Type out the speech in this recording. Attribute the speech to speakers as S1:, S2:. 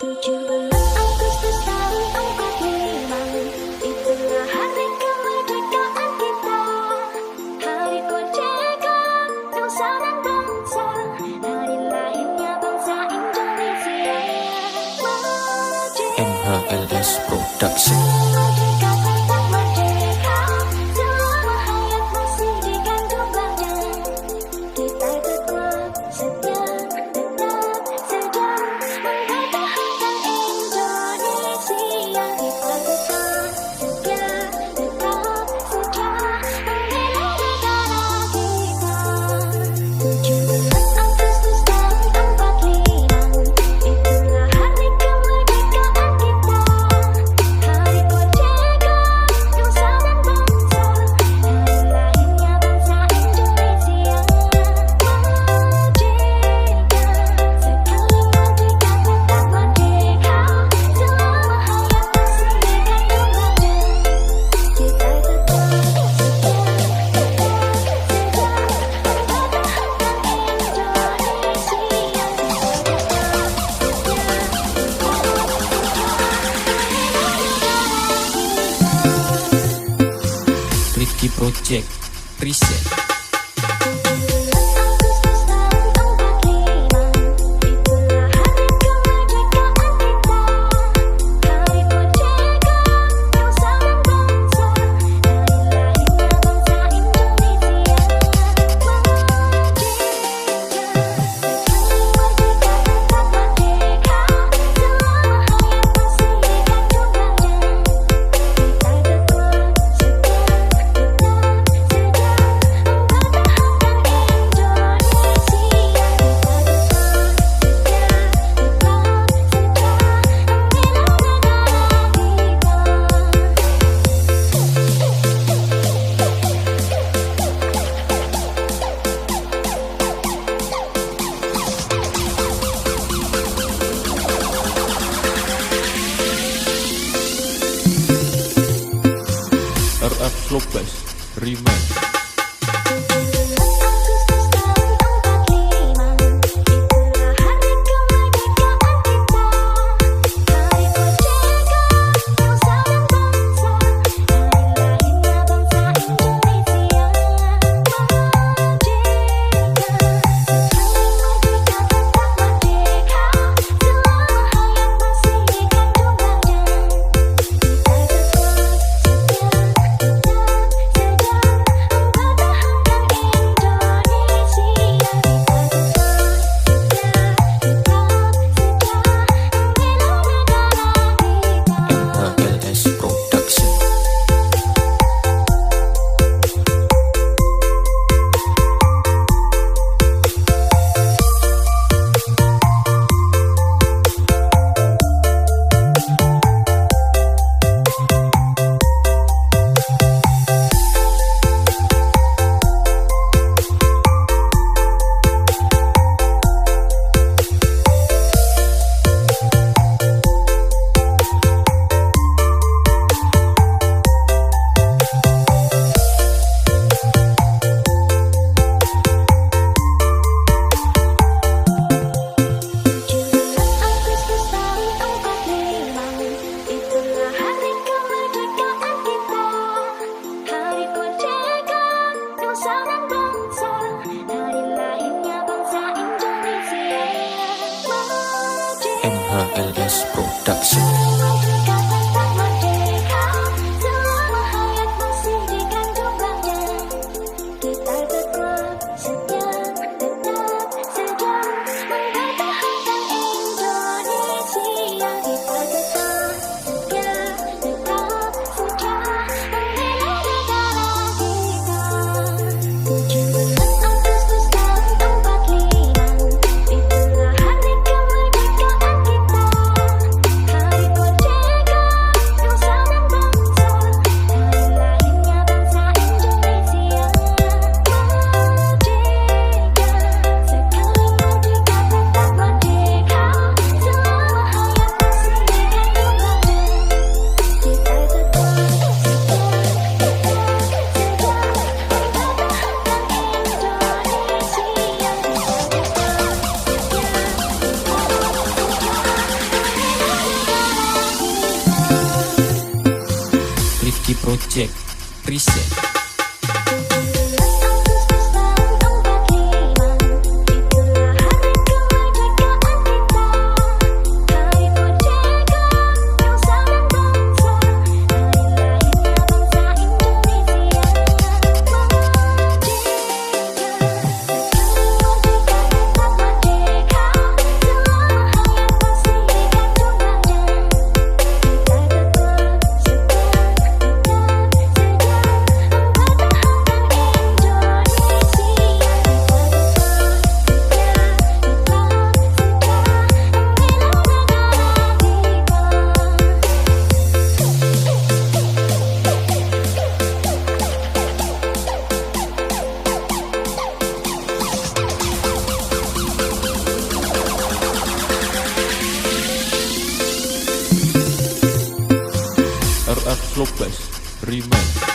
S1: 17 Agustus tahun 45, itulah hari kemerdekaan kita. Hari kemerdekaan bangsa dan bangsa, hari lahirnya bangsa Indonesia.
S2: MHLS Production.
S1: Merdeka tetap merdeka, selama hayat masih digandrungannya. Kita tetap setia, tetap setia, mempertahankan Indonesia. Kita tetap setia, tetap setia, membela negara kita. 17 Agustus tahun 45, itulah hari kemerdekaan kita. Hari kemerdekaan bangsa dan bangsa, hari lahirnya bangsa Indonesia. Merdeka, sekali merdeka tetap merdeka, selama hayat masih digandrungannya. Kita tetap setia, tetap setia, mempertahankan Indonesia.
S2: Ricky Project Reset.
S1: 17 Agustus tahun 45, itulah hari kemerdekaan kita. Hari kemerdekaan bangsa dan bangsa, hari lahirnya bangsa Indonesia. Merdeka, sekali merdeka tetap merdeka, selama hayat masih digandrungannya. Kita tetap setia, tetap setia, mempertahankan Indonesia. Kita tetap setia, tetap setia, membela
S2: RF Global Remake.
S1: 17 Agustus tahun 45, itulah hari kemerdekaan kita. Hari kemerdekaan bangsa dan bangsa, hari lahirnya bangsa Indonesia. Merdeka, sekali merdeka tetap merdeka, selama hayat masih digandrungannya. Kita tetap setia, tetap setia, mempertahankan Indonesia. Kita tetap setia, tetap setia, membela negara kita.
S2: MHLS Production.
S1: Agustus tahun 45, itulah hari kemerdekaan kita. Hari kemerdekaan bangsa dan bangsa, hari lahirnya bangsa Indonesia. Merdeka,
S2: MHLS Production.
S1: merdeka tetap merdeka, selama hayat masih digandrungannya. Kita tetap setia, tetap setia, mempertahankan Indonesia. Kita tetap setia, tetap setia, membela negara kita. 17 Agustus tahun 45, itulah hari kemerdekaan kita. Hari kemerdekaan
S2: Project Reset. RR Flowbass Remake.